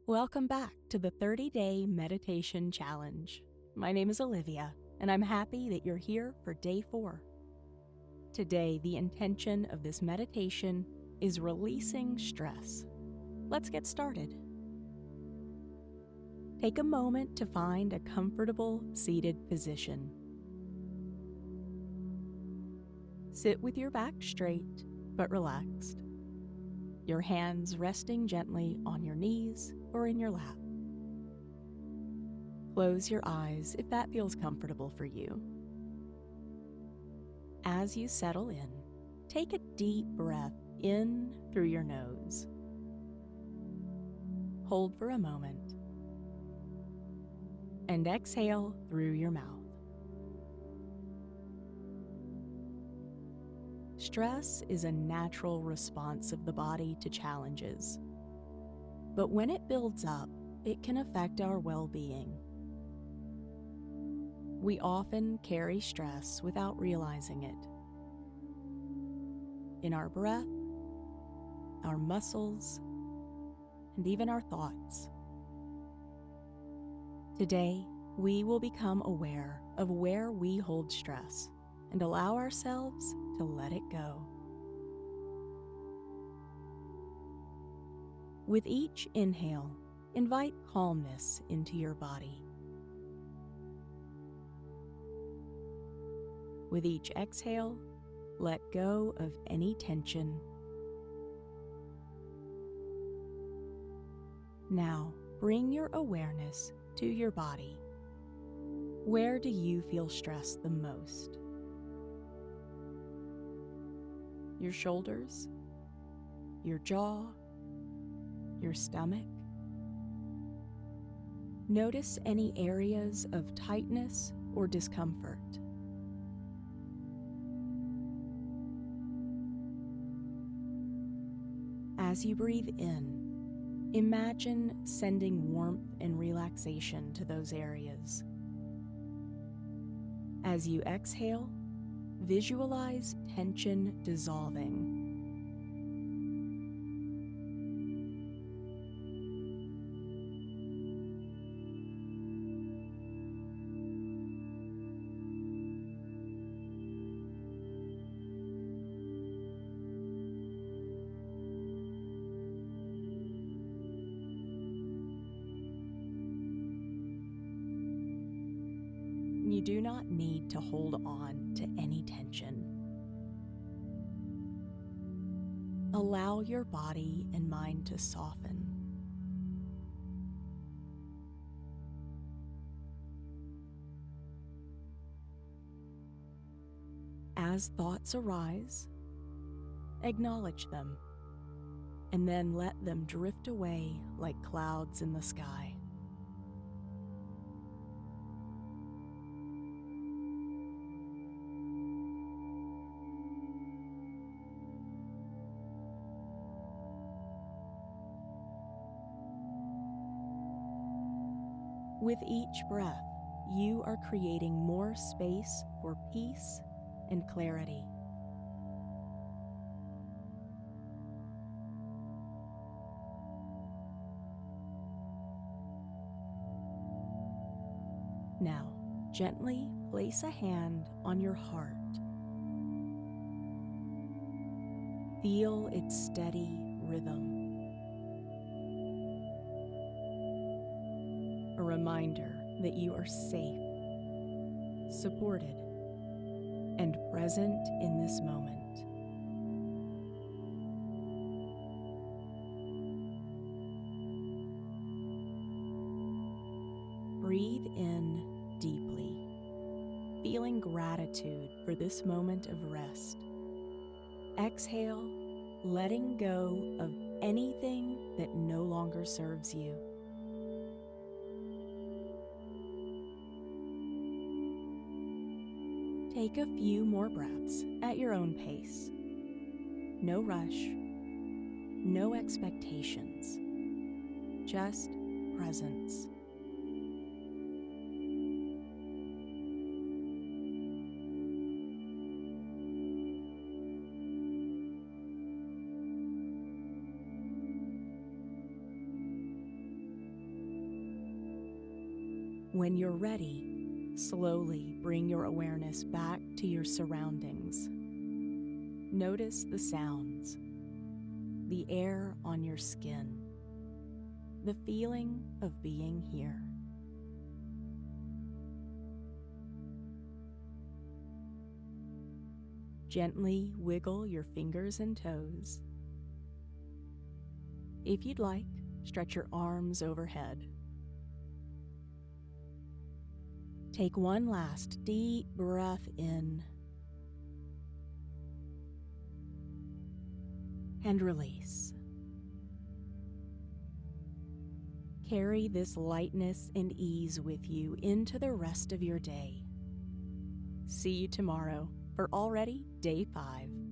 Welcome back to the 30-Day Meditation Challenge. My name is Olivia, and I'm happy that you're here for day 4. Today, the intention of this meditation is releasing stress. Let's get started. Take a moment to find a comfortable seated position. Sit with your back straight but relaxed, your hands resting gently on your knees or in your lap. Close your eyes if that feels comfortable for you. As you settle in, take a deep breath in through your nose. Hold for a moment, and exhale through your mouth. Stress is a natural response of the body to challenges. But when it builds up, it can affect our well-being. We often carry stress without realizing it. In our breath, our muscles, and even our thoughts. Today, we will become aware of where we hold stress and allow ourselves to let it go. With each inhale, invite calmness into your body. With each exhale, let go of any tension. Now, bring your awareness to your body. Where do you feel stressed the most? Your shoulders? Your jaw? Your stomach? Notice any areas of tightness or discomfort. As you breathe in, imagine sending warmth and relaxation to those areas. As you exhale, visualize tension dissolving. You do not need to hold on to any tension. Allow your body and mind to soften. As thoughts arise, acknowledge them, and then let them drift away like clouds in the sky. With each breath, you are creating more space for peace and clarity. Now, gently place a hand on your heart. Feel its steady rhythm. A reminder that you are safe, supported, and present in this moment. Breathe in deeply, feeling gratitude for this moment of rest. Exhale, letting go of anything that no longer serves you. Take a few more breaths at your own pace. No rush, no expectations, just presence. When you're ready, slowly bring your awareness back to your surroundings. Notice the sounds, the air on your skin, the feeling of being here. Gently wiggle your fingers and toes. If you'd like, stretch your arms overhead. Take one last deep breath in and release. Carry this lightness and ease with you into the rest of your day. See you tomorrow for already day 5.